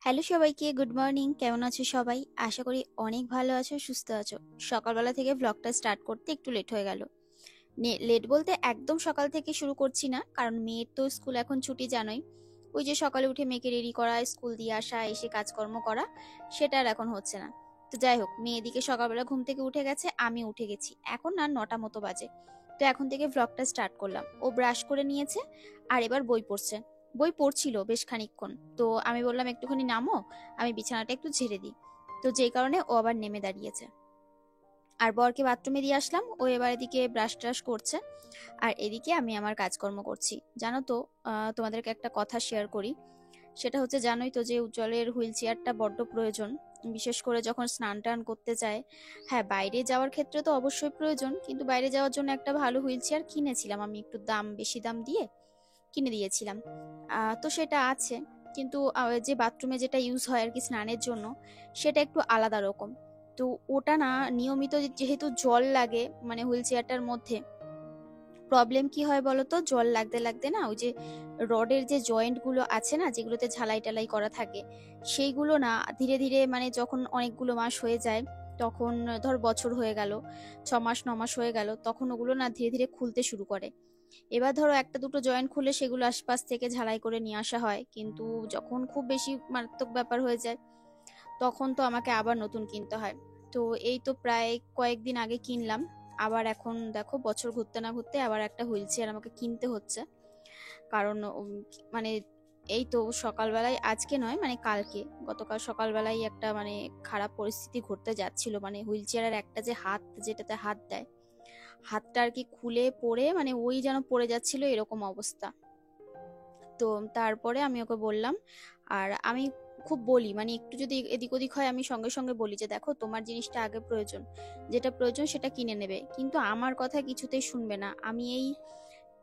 Hello সবাইকে, good morning. কেমন আছো সবাই? আশা করি অনেক ভালো আছো, সুস্থ আছো। সকালবেলা থেকে ব্লগটা স্টার্ট করতে একটু লেট হয়ে গেল। লেট বলতে একদম সকাল থেকে শুরু করছি না, কারণ মেয়ের তো স্কুল এখন ছুটি জানোই। ওই যে সকালে উঠে মেয়েকে রেডি করা, স্কুল দিয়ে আসা, এসে কাজকর্ম করা, সেটা আর এখন হচ্ছে না। তো যাই হোক, মেয়ে এদিকে সকালবেলা ঘুম থেকে উঠে গেছে, আমি উঠে গেছি, এখন আর 9টা মতো বাজে। তো এখন থেকে ব্লগটা স্টার্ট করলাম। ও ব্রাশ করে নিয়েছে আর এবার বই পড়ছে। বই পড়ছিল বেশ খানিকক্ষণ, তো আমি বললাম একটুখানি নামো, আমি বিছানাটা একটু ঝেড়ে দিই। তো যেই কারণে ও আবার নেমে দাঁড়িয়েছে। আর বরকে বাথরুমে দিয়ে আসলাম, ও এবার এদিকে ব্রাশ ট্রাশ করছে আর এদিকে আমি আমার কাজকর্ম করছি। জানো তো, তোমাদেরকে একটা কথা শেয়ার করি। সেটা হচ্ছে, জানোই তো যে উজ্জ্বলের হুইল চেয়ারটা বড্ড প্রয়োজন, বিশেষ করে যখন স্নান টান করতে চায়। হ্যাঁ, বাইরে যাওয়ার ক্ষেত্রে তো অবশ্যই প্রয়োজন, কিন্তু বাইরে যাওয়ার জন্য একটা ভালো হুইল চেয়ার কিনেছিলাম আমি, একটু বেশি দাম দিয়ে কিনে দিয়েছিলাম। তো সেটা আছে, কিন্তু যে বাথরুমে যেটা ইউজ হয় আর কি স্নানের জন্য, সেটা একটু আলাদা রকম। তো ওটা না নিয়মিত যেহেতু জল লাগে মানে হুইল চেয়ারটার মধ্যে, প্রবলেম কি হয় বলতো, জল লাগতে লাগতে না ওই যে রডের যে জয়েন্ট গুলো আছে না, যেগুলোতে ঝালাই টালাই করা থাকে, সেইগুলো না ধীরে ধীরে মানে যখন অনেকগুলো মাস হয়ে যায়, তখন ধর বছর হয়ে গেল, 6 মাস 9 মাস হয়ে গেল, তখন ওগুলো না ধীরে ধীরে খুলতে শুরু করে। এবার ধরো একটা দুটো জয়েন্ট খুলে সেগুলো আশপাশ থেকে ঝালাই করে নিয়ে আসা হয়, কিন্তু যখন খুব বেশি মারাত্মক ব্যাপার হয়ে যায়, তখন তো আমাকে আবার নতুন কিনতে হয়। তো এই তো প্রায় কয়েকদিন আগে কিনলাম, আবার এখন দেখো বছর ঘুরতে না ঘুরতে আবার একটা হুইল চেয়ার আমাকে কিনতে হচ্ছে। কারণ মানে এই তো সকালবেলায়, আজকে নয় মানে কালকে, গতকাল সকালবেলায় একটা মানে খারাপ পরিস্থিতি ঘটতে যাচ্ছিল, মানে হুইল চেয়ারের একটা যে হাত, যেটাতে হাত দেয়, হাতটা আর কি খুলে পড়ে মানে ওই যেন পড়ে যাচ্ছিল এরকম অবস্থা। তো তারপরে আমি ওকে বললাম, আর আমি খুব বলি মানে একটু যদি এদিক ওদিক হয় আমি সঙ্গে সঙ্গে বলি যে দেখো তোমার জিনিসটা আগে প্রয়োজন, যেটা প্রয়োজন সেটা কিনে নেবে, কিন্তু আমার কথা কিছুতেই শুনবে না। আমি এই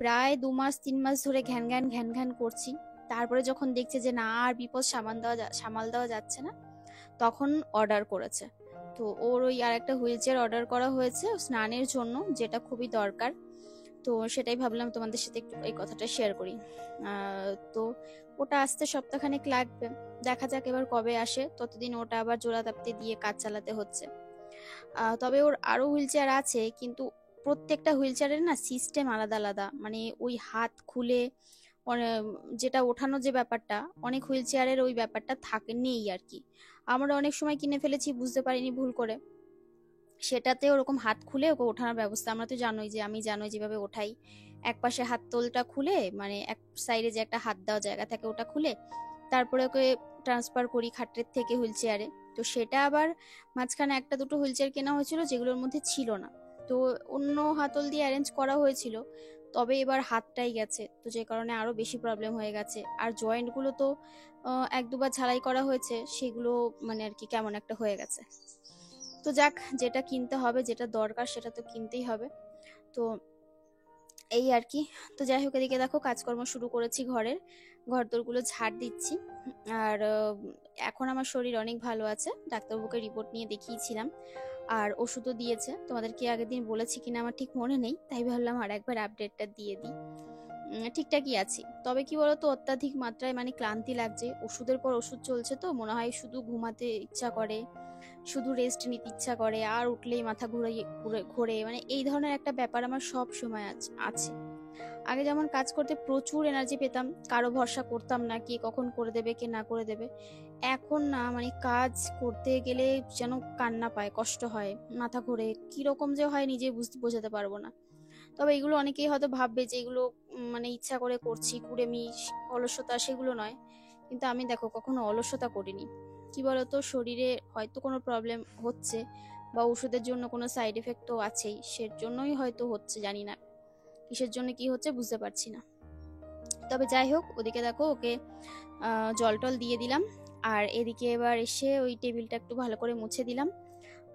প্রায় 2 মাস 3 মাস ধরে ঘ্যান ঘ্যান ঘ্যান ঘ্যান করছি। তারপরে যখন দেখছে যে না আর বিপদ সামাল দেওয়া যাচ্ছে না, তখন অর্ডার করেছে। তো ওর ওই আর একটা হুইল চেয়ার অর্ডার করা হয়েছে স্নানের জন্য, যেটা খুবই দরকার। তো সেটাই ভাবলাম তোমাদের সাথে একটু এই কথাটা শেয়ার করি। তো ওটা আসতে সপ্তাহখানেক লাগবে, দেখা যাক এবার কবে আসে, ততদিন ওটা আবার জোড়া তাপতে দিয়ে কাজ চালাতে হচ্ছে। তবে ওর আরো হুইল চেয়ার আছে, কিন্তু প্রত্যেকটা হুইল চেয়ারের না সিস্টেম আলাদা আলাদা, মানে ওই হাত খুলে যেটা ওঠানো যে ব্যাপারটা, অনেক হুইল চেয়ারের ওই ব্যাপারটা থাকে নেই আর কি। আমরা অনেক সময় কিনে ফেলেছি বুঝতে পারিনি ভুল করে, সেটাতে ওরকম হাত খুলে ওকে ওঠানোর ব্যবস্থা, আমরা তো জানোই যে আমি জানোই যেভাবে ওঠাই, এক পাশে হাত তোলটা খুলে মানে এক সাইডে যে একটা হাত দেওয়া জায়গা থাকে ওটা খুলে তারপরে ওকে ট্রান্সফার করি খাটের থেকে হুইল চেয়ারে। তো সেটা আবার মাঝখানে একটা দুটো হুইল চেয়ার কেনা হয়েছিল যেগুলোর মধ্যে ছিল না, তো অন্য হাতল দিয়ে অ্যারেঞ্জ করা হয়েছিল, তবে এবার হাতটাই গেছে, তো যে কারণে আরো বেশি প্রবলেম হয়ে গেছে। আর জয়েন্ট গুলো তো এক দুবার ঝালাই করা হয়েছে, সেগুলো মানে আর কি কেমন একটা হয়ে গেছে। তো যাক, যেটা কিনতে হবে, যেটা দরকার সেটা তো কিনতেই হবে। তো এই আর কি। তো যাই হোক, এদিকে দেখো কাজকর্ম শুরু করেছি ঘরের, ঘরদোরগুলো ঝাড় দিচ্ছি। আর এখন আমার শরীর অনেক ভালো আছে, ডাক্তারবাবুকে রিপোর্ট নিয়ে দেখিয়েছিলাম, আর ওষুধও দিয়েছে। তোমাদেরকে আগের দিন বলেছি কিনা আমার ঠিক মনে নেই, তাই ভাবলাম আর একবার আপডেটটা দিয়ে দিই। ঠিকঠাকই আছি, তবে কি বলতো অত্যাধিক মাত্রায় মানে ক্লান্তি লাগছে, ওষুধের পর ওষুধ চলছে তো মনে হয় শুধু ঘুমাতে ইচ্ছা করে, শুধু রেস্ট নিতে ইচ্ছা করে, আর উঠলেই মাথা ঘুরে ঘুরে ঘোরে, মানে এই ধরনের একটা ব্যাপার আমার সব সময় আছে। আগে যেমন কাজ করতে প্রচুর এনার্জি পেতাম, কারো ভরসা করতাম না কে কখন করে দেবে কে না করে দেবে। এখন না মানে কাজ করতে গেলে যেন কান্না পায়, কষ্ট হয়, মাথা ঘোরে, কিরকম যে হয় নিজে বোঝাতে পারবো না। তবে এগুলো অনেকেই হয়তো ভাববে যে এগুলো মানে ইচ্ছা করে করছি, কুড়েমি, অলসতা, সেগুলো নয়। কিন্তু আমি দেখো কখনো অলসতা করিনি। কি বলতো, শরীরে হয়তো কোনো প্রবলেম হচ্ছে, বা ওষুধের জন্য কোনো সাইড এফেক্টও আছেই, সের জন্যই হয়তো হচ্ছে, জানি না কিসের জন্য কি হচ্ছে বুঝতে পারছি না। তবে যাই হোক, ওদিকে দেখো ওকে জল টল দিয়ে দিলাম, আর এদিকে এবার এসে ওই টেবিলটা একটু ভালো করে মুছে দিলাম।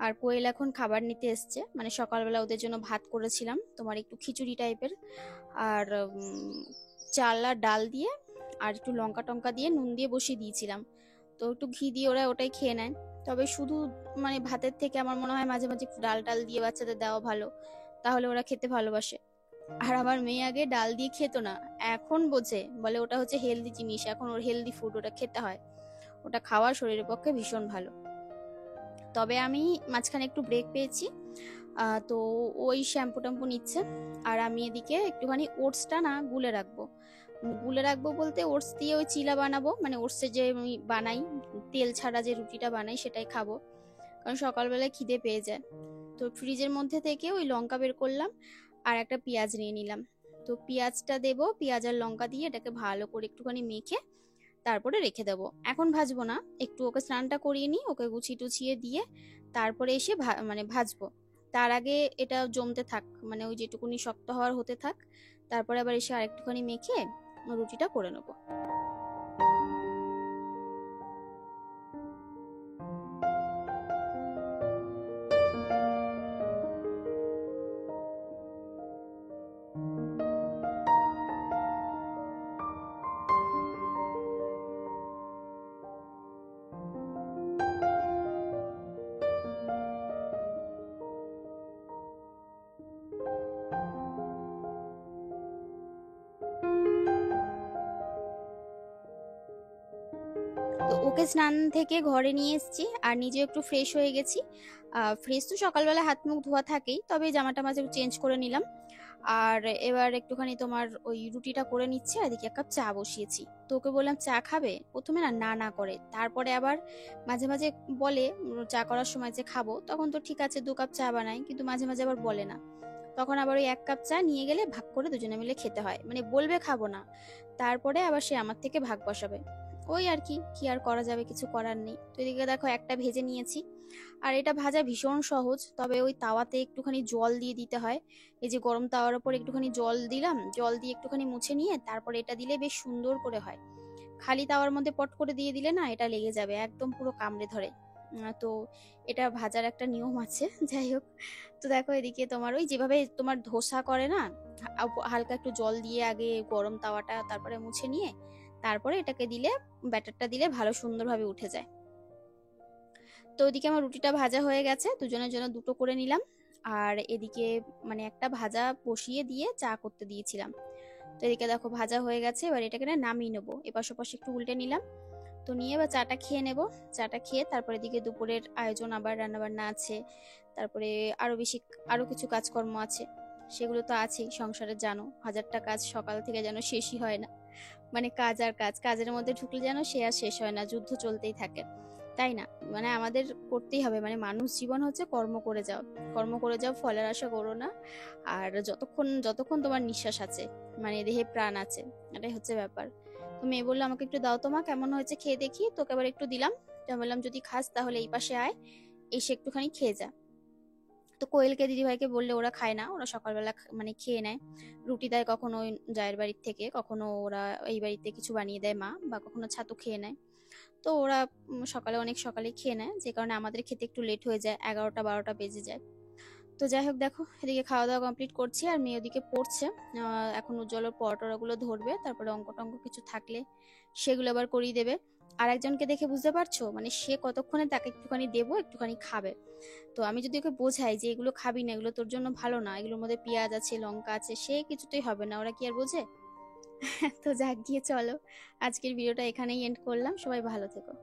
আর কোয়েল এখন খাবার নিতে এসছে, মানে সকালবেলা ওদের জন্য ভাত করেছিলাম তোমার একটু খিচুড়ি টাইপের, আর চাল আর ডাল দিয়ে আর একটু লঙ্কা টঙ্কা দিয়ে নুন দিয়ে বসিয়ে দিয়েছিলাম। তো একটু ঘি দিয়ে ওরা ওটাই খেয়ে নেয়। তবে শুধু মানে ভাতের থেকে আমার মনে হয় মাঝে মাঝে একটু ডাল টাল দিয়ে বাচ্চাদের দেওয়া ভালো, তাহলে ওরা খেতে ভালোবাসে। আর আমার মেয়ে আগে ডাল দিয়ে খেত না, এখন বোঝে, বলে ওটা হচ্ছে হেলদি জিনিস, এখন ওর হেলদি ফুড, ওটা খেতে হয়। ওটা খাওয়া শরীরের পক্ষে ভীষণ ভালো। তবে আমি মাঝখানে একটু ব্রেক পেয়েছি, তো ওই শ্যাম্পু ট্যাম্পু নিচ্ছে। আর আমি এদিকে একটুখানি ওটসটা না গুলে রাখবো। গুলে রাখবো বলতে ওটস দিয়ে ওই চিলা বানাবো, মানে ওটসের যে আমি বানাই তেল ছাড়া যে রুটিটা বানাই সেটাই খাবো, কারণ সকালবেলায় খিদে পেয়ে যায়। তো ফ্রিজের মধ্যে থেকে ওই লঙ্কা বের করলাম আর একটা পেঁয়াজ নিয়ে নিলাম। তো পেঁয়াজটা দেবো, পেঁয়াজ আর লঙ্কা দিয়ে এটাকে ভালো করে একটুখানি মেখে তারপরে রেখে দেবো। এখন ভাজবো না, একটু ওকে স্নানটা করিয়ে নিই, ওকে গুছিয়ে টুছিয়ে দিয়ে তারপরে এসে মানে ভাজবো। তার আগে এটা জমতে থাক, মানে ওই যেটুকুনি শক্ত হওয়ার হতে থাক, তারপরে আবার এসে আরেকটুখানি মেখে রুটিটা করে নেবো। তো ওকে স্নান থেকে ঘরে নিয়ে এসেছি আর নিজে একটু ফ্রেশ হয়ে গেছি। ফ্রেশ তো সকালবেলা হাত মুখ ধোয়া থাকেই, তবে জামাটা মাঝে চেঞ্জ করে নিলাম। আর এবার একটুখানি তোমার ওই রুটিটা করে নিচ্ছি, আর এদিকে এক কাপ চা বসিয়েছি। তো ওকে বললাম চা খাবে, প্রথমে না না না করে, তারপরে আবার মাঝে মাঝে বলে চা করার সময় যে খাবো, তখন তো ঠিক আছে 2 কাপ চা বানাই, কিন্তু মাঝে মাঝে আবার বলে না। তখন আবার ওই 1 কাপ চা নিয়ে গেলে ভাগ করে দুজনে মিলে খেতে হয়, মানে বলবে খাবো না, তারপরে আবার সে আমার থেকে ভাগ বসাবে। ওই আর কি, কি আর করা যাবে, কিছু করার নেই। তো এদিকে দেখো একটা ভেজে নিয়েছি। আর এটা ভাজা ভীষণ সহজ, তবে ওই তাওয়াতে একটুখানি জল দিয়ে দিতে হয়। এই যে গরম তাওয়ার উপর একটুখানি জল দিলাম, জল দিয়ে একটুখানি মুছে নিয়ে তারপরে এটা দিলে বেশ সুন্দর করে হয়। খালি তাওয়ার মধ্যে পট করে দিয়ে দিলে না এটা লেগে যাবে, একদম পুরো কামড়ে ধরে। তো এটা ভাজার একটা নিয়ম আছে যাই হোক। তো দেখো এদিকে তোমার ওই যেভাবে তোমার ধোসা করে না, হালকা একটু জল দিয়ে আগে গরম তাওয়াটা তারপরে মুছে নিয়ে তারপরে এটাকে দিলে, ব্যাটারটা দিলে ভালো সুন্দরভাবে উঠে যায়। তো ওইদিকে আমার রুটিটা ভাজা হয়ে গেছে, দুজনের জন্য দুটো করে নিলাম। আর এদিকে মানে একটা ভাজা বসিয়ে দিয়ে চা করতে দিয়েছিলাম। তো এদিকে দেখো ভাজা হয়ে গেছে, এবার এটাকে না নামিয়ে নেবো, এপাশ ওপাশ একটু উল্টে নিলাম। তো নিয়ে এবার চাটা খেয়ে নেব। চাটা খেয়ে তারপরে দিকে দুপুরের আয়োজন, আবার রান্নাবান্না আছে, তারপরে আরো বেশি আরো কিছু কাজকর্ম আছে। সেগুলো তো আছেই, সংসারে জানো 1000টা কাজ, সকাল থেকে যেন শেষই হয় না। মানে কাজ আর কাজ, কাজের মধ্যে ঢুকলে যেন সে আর শেষ হয় না, যুদ্ধ চলতেই থাকে, তাই না? মানে আমাদের করতেই হবে, মানে মানুষ জীবন হচ্ছে কর্ম করে যাও, কর্ম করে যাও, ফলের আশা করো না। আর যতক্ষণ যতক্ষণ তোমার নিঃশ্বাস আছে, মানে দেহে প্রাণ আছে, এটাই হচ্ছে ব্যাপার। তো মেয়ে বললো আমাকে একটু দাও তো মা, কেমন হয়েছে খেয়ে দেখি। তোকে আবার একটু দিলাম। তো বললাম যদি খাস তাহলে এই পাশে আয়, এসে একটুখানি খেয়ে যা। তো কোয়েলকে দিদিভাইকে বললে ওরা খায় না, ওরা সকালবেলা মানে খেয়ে নেয়। রুটি দেয় কখনো ওই জায়ের বাড়ির থেকে, কখনো ওরা এই বাড়িতে কিছু বানিয়ে দেয় মা, বা কখনো ছাতু খেয়ে নেয়। তো ওরা সকালে অনেক সকালে খেয়ে নেয়, যে কারণে আমাদের খেতে একটু লেট হয়ে যায়, 11টা 12টা বেজে যায়। তো যাই হোক দেখো এদিকে খাওয়া দাওয়া কমপ্লিট করছি, আর মেয়ে ওদিকে পড়ছে। এখন উজ্জ্বলের পড়াগুলো ধরবে, তারপরে অঙ্ক টঙ্ক কিছু থাকলে সেগুলো আবার করিয়ে দেবে। আর একজনকে দেখে বুঝতে পারছো, মানে সে কতক্ষণে তাকে একটুখানি দেবো, একটুখানি খাবে। তো আমি যদি ওকে বোঝাই যে এগুলো খাবি না, এগুলো তোর জন্য ভালো না, এগুলোর মধ্যে পেঁয়াজ আছে লঙ্কা আছে, সে কিছুতেই হবে না, ওরা কি আর বোঝে। তো যাক গিয়ে চলো, আজকের ভিডিওটা এখানেই এন্ড করলাম, সবাই ভালো থেকো।